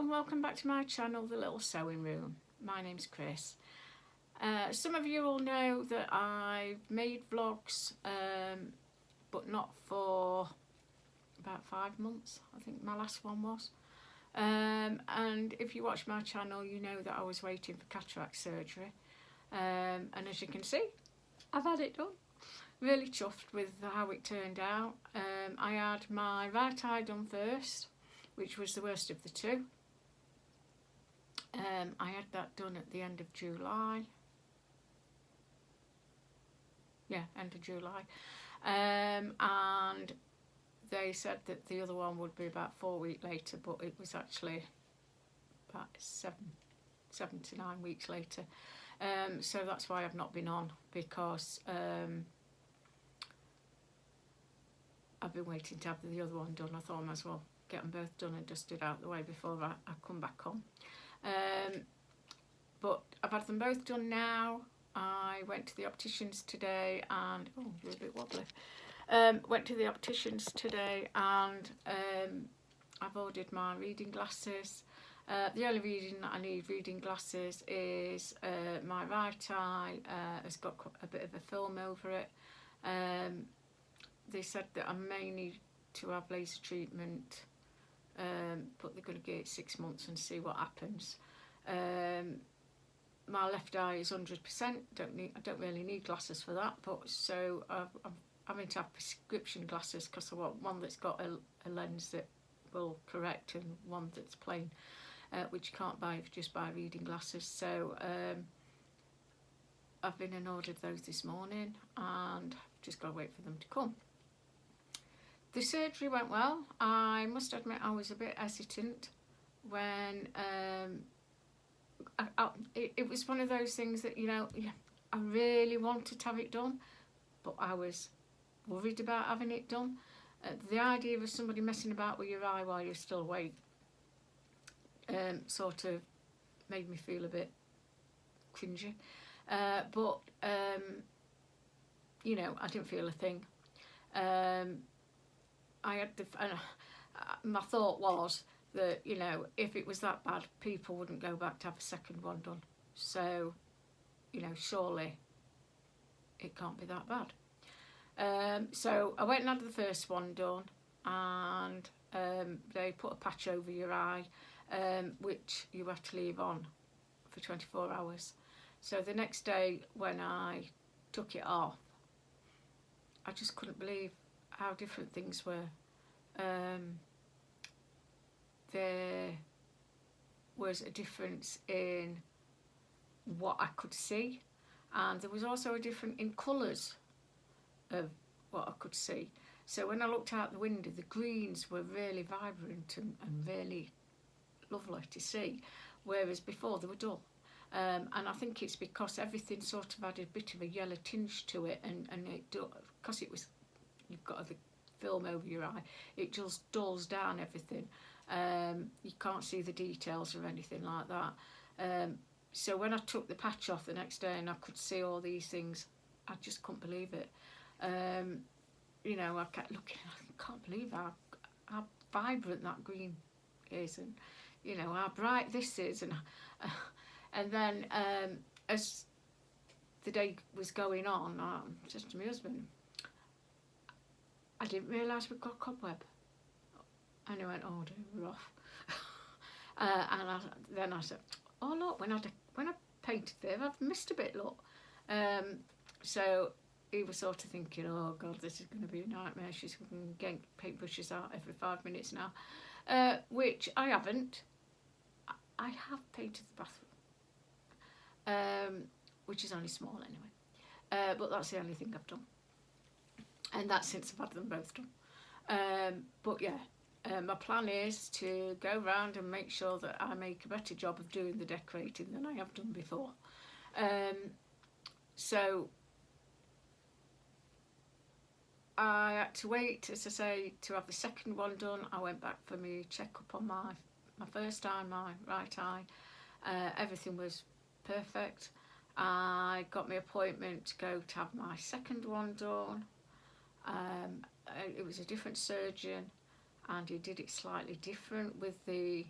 and welcome back to my channel, The Little Sewing Room. My name's Chris. Some of you will know that I've made vlogs, but not for about 5 months. I think my last one was. And if you watch my channel, you know that I was waiting for cataract surgery. And as you can see, I've had it done. Really chuffed with how it turned out. I had my right eye done first, which was the worst of the two. I had that done at the end of July. Yeah, end of July. And they said that the other one would be about 4 weeks later, but it was actually about seven to 9 weeks later. So that's why I've not been on, because I've been waiting to have the other one done. I thought I might as well get them both done and dusted out the way before I come back on. But I've had them both done now. I went to the opticians today and you're a bit wobbly. Went to the opticians today and I've ordered my reading glasses. The only reason that I need reading glasses is my right eye has got a bit of a film over it. They said that I may need to have laser treatment, but they're going to give it 6 months and see what happens. My left eye is 100%. I don't really need glasses for that, but so I'm having to have prescription glasses because I want one that's got a lens that will correct and one that's plain, which you can't buy if you just buy reading glasses. So I've been and ordered those this morning and just got to wait for them to come. The surgery went well. I must admit I was a bit hesitant when it was one of those things that, you know, I really wanted to have it done, but I was worried about having it done. The idea of somebody messing about with your eye while you're still awake sort of made me feel a bit cringy. But you know, I didn't feel a thing. I had my thought was that, you know, if it was that bad, people wouldn't go back to have a second one done. So, you know, surely it can't be that bad. So I went and had the first one done, and they put a patch over your eye, which you have to leave on for 24 hours. So the next day when I took it off, I just couldn't believe how different things were. There was a difference in what I could see, and there was also a difference in colours of what I could see. So when I looked out the window, the greens were really vibrant and really lovely to see, whereas before they were dull. And I think it's because everything sort of had a bit of a yellow tinge to it, and it, because it was, you've got the film over your eye, it just dulls down everything. You can't see the details or anything like that. So when I took the patch off the next day and I could see all these things, I just couldn't believe it. You know, I kept looking, I can't believe how vibrant that green is, and you know how bright this is, and then as the day was going on, I said to my husband, I didn't realise we'd got cobweb. And he went, oh dear, we're off. And then I said, oh look, when I painted there, I've missed a bit, look. So he was sort of thinking, oh God, this is going to be a nightmare. She's going to get paintbrushes out every 5 minutes now. Which I haven't. I have painted the bathroom, which is only small anyway. But that's the only thing I've done. And that's since I've had them both done. But yeah. My plan is to go round and make sure that I make a better job of doing the decorating than I have done before. So I had to wait, as I say, to have the second one done. I went back for my check-up on my first eye, my right eye. Everything was perfect. I got my appointment to go to have my second one done. It was a different surgeon, and he did it slightly different with the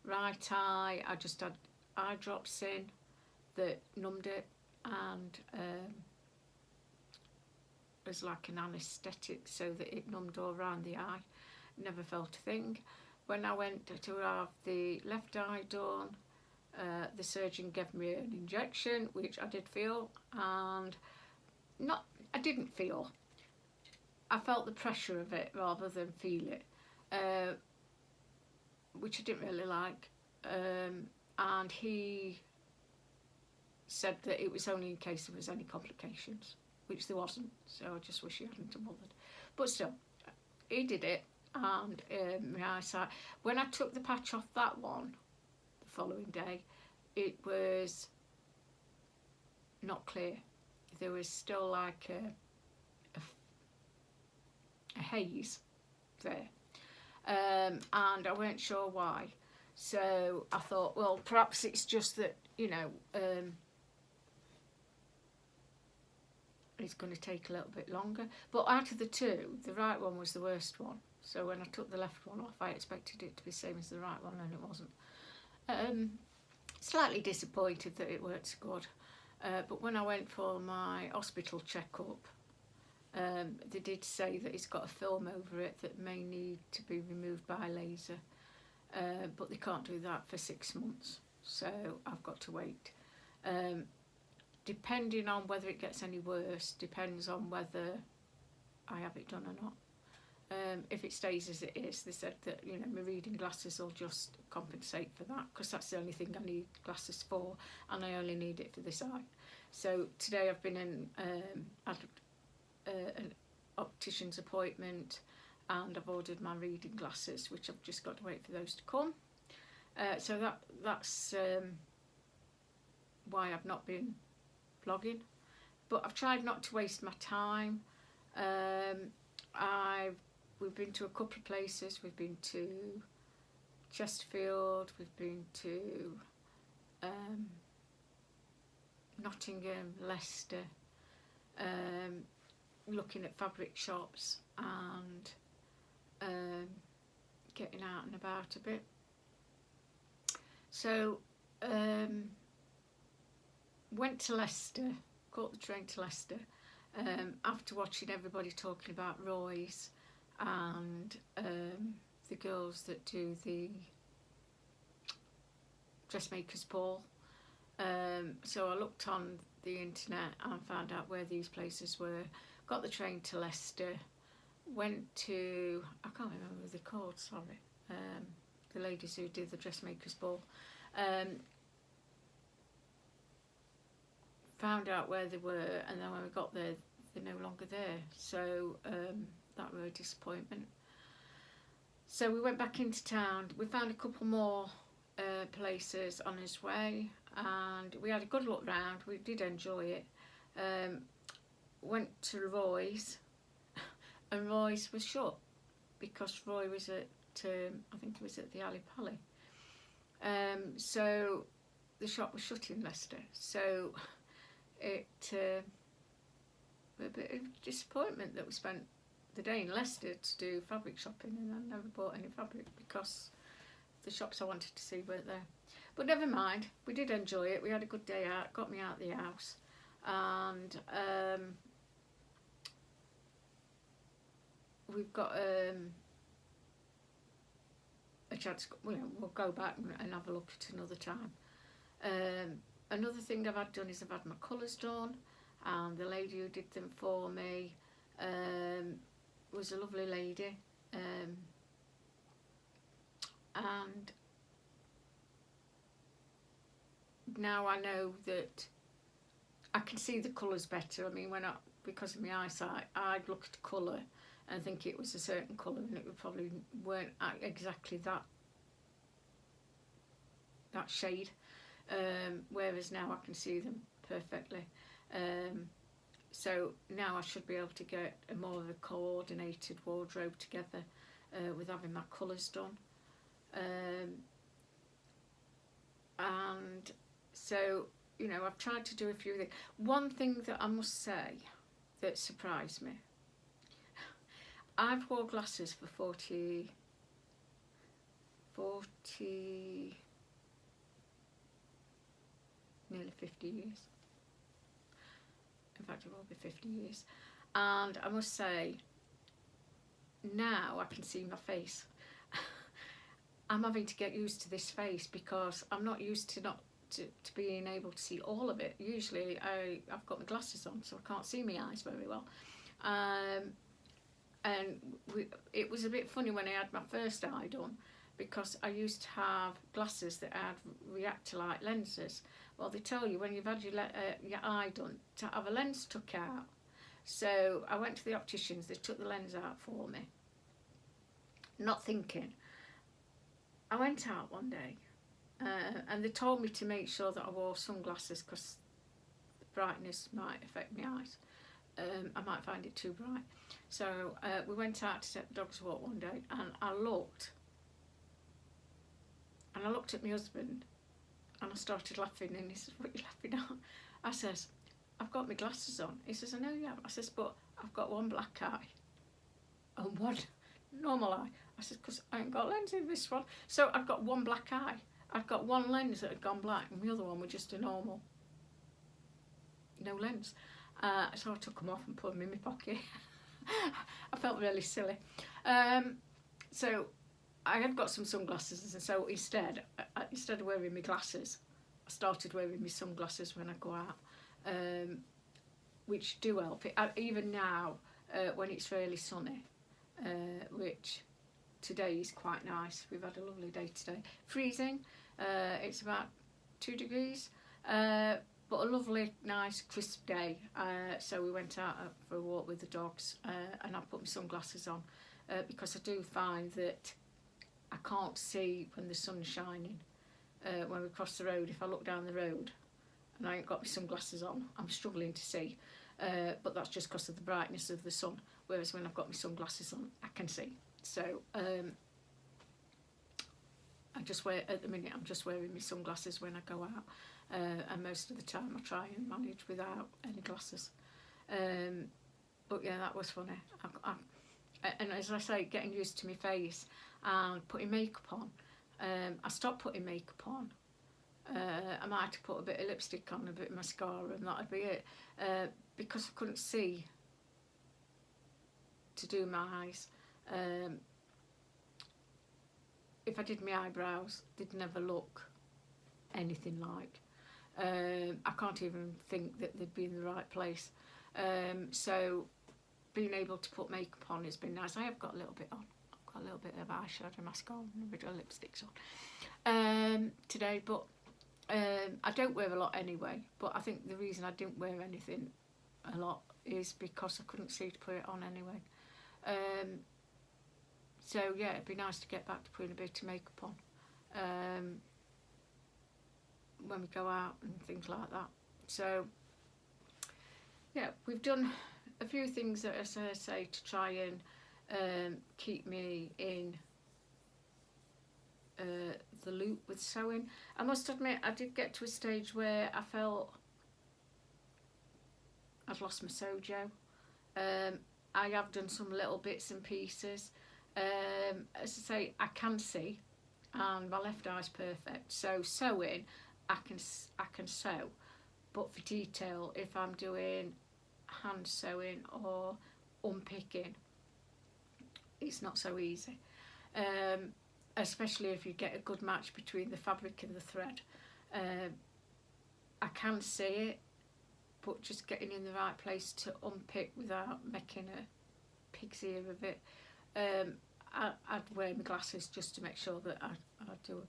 right eye, I just had eye drops in that numbed it, and as like an anaesthetic so that it numbed all around the eye. Never felt a thing. When I went to have the left eye done, the surgeon gave me an injection, which I did feel, and I didn't feel. I felt the pressure of it rather than feel it, which I didn't really like. And he said that it was only in case there was any complications, which there wasn't, so I just wish he hadn't bothered. But still, he did it, and my eyesight, when I took the patch off that one the following day, it was not clear. There was still like a haze there, and I weren't sure why. So I thought, well, perhaps it's just that, it's going to take a little bit longer. But out of the two, the right one was the worst one. So when I took the left one off, I expected it to be the same as the right one, and it wasn't. Slightly disappointed that it weren't so good. But when I went for my hospital checkup, they did say that it's got a film over it that may need to be removed by laser. But they can't do that for 6 months. So I've got to wait. Depending on whether it gets any worse, depends on whether I have it done or not. If it stays as it is, they said that my reading glasses will just compensate for that, because that's the only thing I need glasses for, and I only need it for this eye. So today I've been in had an optician's appointment, and I've ordered my reading glasses, which I've just got to wait for those to come. So that's why I've not been vlogging, but I've tried not to waste my time. We've been to a couple of places. We've been to Chesterfield, we've been to Nottingham, Leicester, looking at fabric shops and getting out and about a bit. So went to Leicester, caught the train to Leicester, after watching everybody talking about Roy's and the girls that do the dressmakers ball. So I looked on the internet and found out where these places were, got the train to Leicester, went to, I can't remember what they're called, sorry, the ladies who did the dressmakers ball, found out where they were, and then when we got there, they're no longer there. So that was a disappointment. So we went back into town. We found a couple more places on his way, and we had a good look round. We did enjoy it. Went to Roy's, and Roy's was shut because Roy was at, I think he was at the Ali Pali. So the shop was shut in Leicester. So it a bit of disappointment that we spent the day in Leicester to do fabric shopping, and I never bought any fabric because the shops I wanted to see weren't there. But never mind, we did enjoy it. We had a good day out, got me out of the house, and we've got a chance. We'll go back and have a look at another time. Another thing I've had done is I've had my colours done, and the lady who did them for me was a lovely lady, and now I know that I can see the colours better. I mean, because of my eyesight, I'd look at colour and think it was a certain colour, and it would probably weren't exactly that shade. Whereas now I can see them perfectly. So now I should be able to get a more of a coordinated wardrobe together with having my colours done. And so, I've tried to do a few things. One thing that I must say that surprised me, I've worn glasses for 40 40, nearly 50 years. In fact, it will be 50 years. And I must say, now I can see my face. I'm having to get used to this face because I'm not used to to being able to see all of it. Usually I've got my glasses on, so I can't see my eyes very well. And it was a bit funny when I had my first eye done, because I used to have glasses that had reactor-like lenses. Well, they tell you when you've had your eye done to have a lens took out. So I went to the opticians, they took the lens out for me, not thinking. I went out one day and they told me to make sure that I wore sunglasses because the brightness might affect my eyes. I might find it too bright. So we went out to take the dogs walk one day, and I looked at my husband and I started laughing, and he says, "What are you laughing at?" I says, "I've got my glasses on." He says, "I know you have." I says, "But I've got one black eye and one normal eye." I said, "Because I ain't got lens in this one." So I've got one black eye. I've got one lens that had gone black, and the other one was just a normal, no lens. So I took them off and put them in my pocket. I felt really silly. So I had got some sunglasses, and so instead of wearing my glasses, I started wearing my sunglasses when I go out, which do help. Even now, when it's really sunny, which today is quite nice. We've had a lovely day today. Freezing. It's about 2 degrees. But a lovely, nice, crisp day. So we went out for a walk with the dogs, and I put my sunglasses on because I do find that I can't see when the sun's shining. When we cross the road, if I look down the road and I ain't got my sunglasses on, I'm struggling to see. But that's just because of the brightness of the sun. Whereas when I've got my sunglasses on, I can see. So I just wear, at the minute, I'm just wearing my sunglasses when I go out. And most of the time I try and manage without any glasses. But yeah, that was funny. And as I say, getting used to my face and putting makeup on. I stopped putting makeup on. I might have to put a bit of lipstick on, a bit of mascara, and that'd be it. Because I couldn't see to do my eyes. If I did my eyebrows, they'd never look anything like. I can't even think that they'd be in the right place. So being able to put makeup on has been nice. I have got a little bit on. I've got a little bit of eyeshadow, mascara, and a bit of lipsticks on today, but I don't wear a lot anyway. But I think the reason I didn't wear anything a lot is because I couldn't see to put it on anyway. So yeah, it'd be nice to get back to putting a bit of makeup on. When we go out and things like that. So yeah, we've done a few things that, as I say, to try and keep me in the loop with sewing. I must admit, I did get to a stage where I felt I'd lost my sojo. I have done some little bits and pieces. As I say, I can see, and my left eye's perfect. So sewing, I can sew, but for detail, if I'm doing hand sewing or unpicking, it's not so easy. Especially if you get a good match between the fabric and the thread. I can see it, but just getting in the right place to unpick without making a pig's ear of it. I'd wear my glasses just to make sure that I do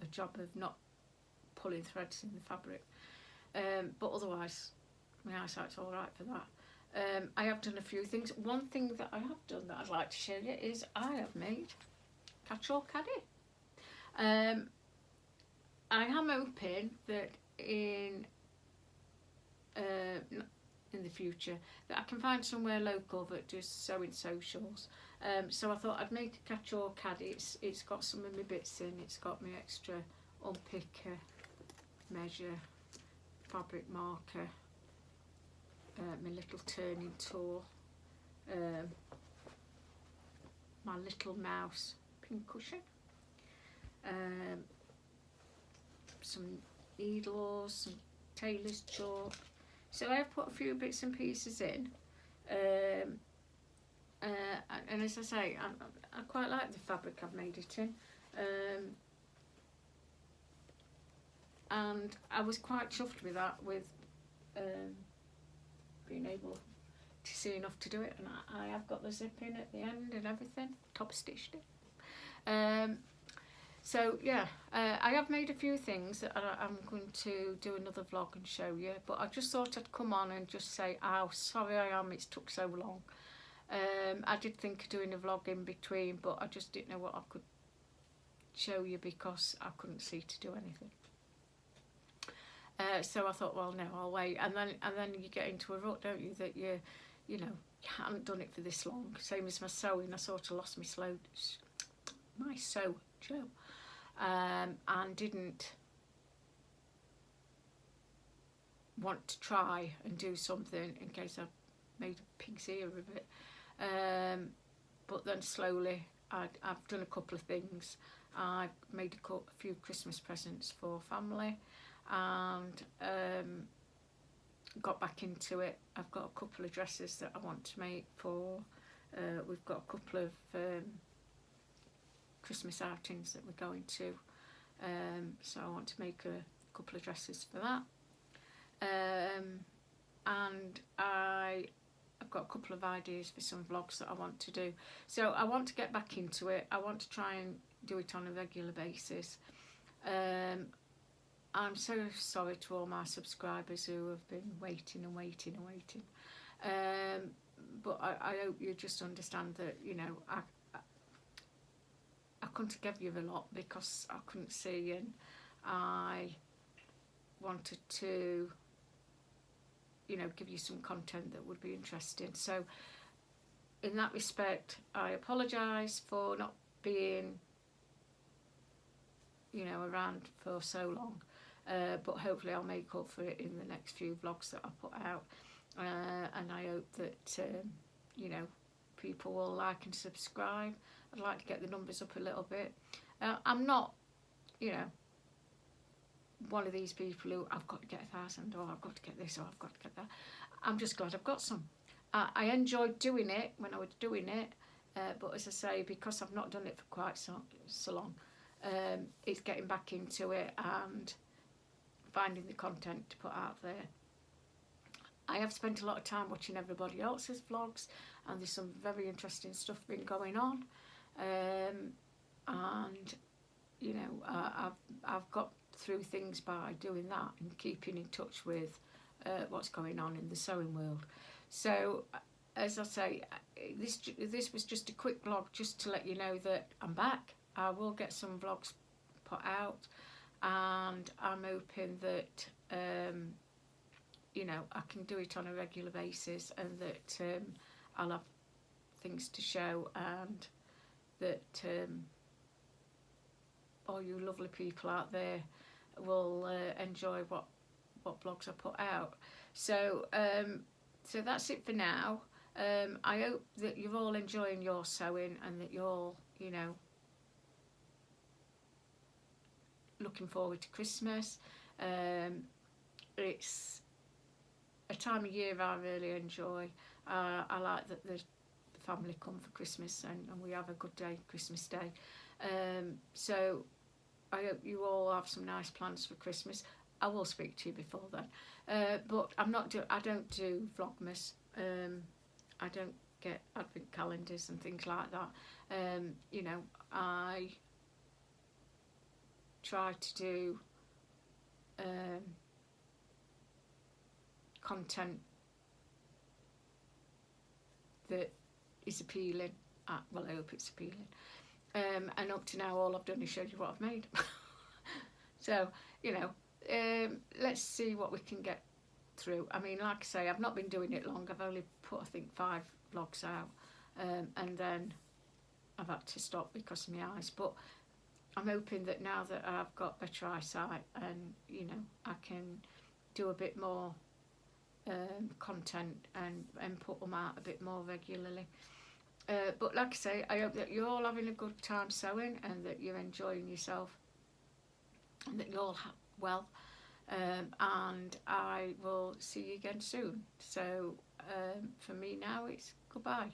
a job of not pulling threads in the fabric. But otherwise, my eyesight's all right for that. I have done a few things. One thing that I have done that I'd like to show you is I have made catch-all caddy. I am hoping that in the future that I can find somewhere local that does sewing socials. So I thought I'd make a catch-all caddy. It's got some of my bits in. It's got my extra unpicker, measure, fabric marker, my little turning tool, my little mouse pin cushion, some needles, some tailor's chalk. So I've put a few bits and pieces in. And as I say, I quite like the fabric I've made it in. And I was quite chuffed with that, with being able to see enough to do it. And I have got the zip in at the end and everything, top stitched it. So yeah, I have made a few things that I'm going to do another vlog and show you, but I just thought I'd come on and just say how sorry I am it's took so long. I did think of doing a vlog in between, but I just didn't know what I could show you because I couldn't see to do anything. So I thought, well, no, I'll wait. And then you get into a rut, don't you, that you know, you haven't done it for this long. Same as my sewing, I sort of lost my sew Joe, and didn't want to try and do something in case I made a pig's ear of it. But then slowly I've done a couple of things. I've made a few Christmas presents for family, and got back into it. I've got a couple of dresses that I want to make for, we've got a couple of Christmas outings that we're going to, so I want to make a couple of dresses for that. And I've got a couple of ideas for some vlogs that I want to do. So I want to get back into it. I want to try and do it on a regular basis. I'm so sorry to all my subscribers who have been waiting and waiting and waiting. But I hope you just understand that, you know, I couldn't give you a lot because I couldn't see, and I wanted to, you know, give you some content that would be interesting. So in that respect, I apologise for not being, you know, around for so long, but hopefully I'll make up for it in the next few vlogs that I put out, and I hope that you know, people will like and subscribe. I'd like to get the numbers up a little bit. I'm not, you know, one of these people who I've got to get 1,000, or I've got to get this, or I've got to get that. I'm just glad I've got some. I enjoyed doing it when I was doing it, but as I say, because I've not done it for quite so long, it's getting back into it and finding the content to put out there. I have spent a lot of time watching everybody else's vlogs, and there's some very interesting stuff been going on, and you know, I've got through things by doing that and keeping in touch with what's going on in the sewing world. So as I say, this was just a quick vlog just to let you know that I'm back. I will get some vlogs put out, and I'm hoping that you know, I can do it on a regular basis, and that I'll have things to show, and that all you lovely people out there will enjoy what vlogs I put out. So so that's it for now. I hope that you're all enjoying your sewing, and that you're all, you know, looking forward to Christmas. It's a time of year I really enjoy. I like that the family come for Christmas, and we have a good day, Christmas Day. So I hope you all have some nice plans for Christmas. I will speak to you before then, but I don't do Vlogmas. I don't get advent calendars and things like that. You know, I try to do content that is appealing. Well, I hope it's appealing. And up to now, all I've done is showed you what I've made. So, you know, let's see what we can get through. I mean, like I say, I've not been doing it long. I've only put, I think, 5 vlogs out, and then I've had to stop because of my eyes. But I'm hoping that now that I've got better eyesight, and, you know, I can do a bit more content and put them out a bit more regularly. But like I say, I hope that you're all having a good time sewing and that you're enjoying yourself and that you're all well. And I will see you again soon. So for me now, it's goodbye.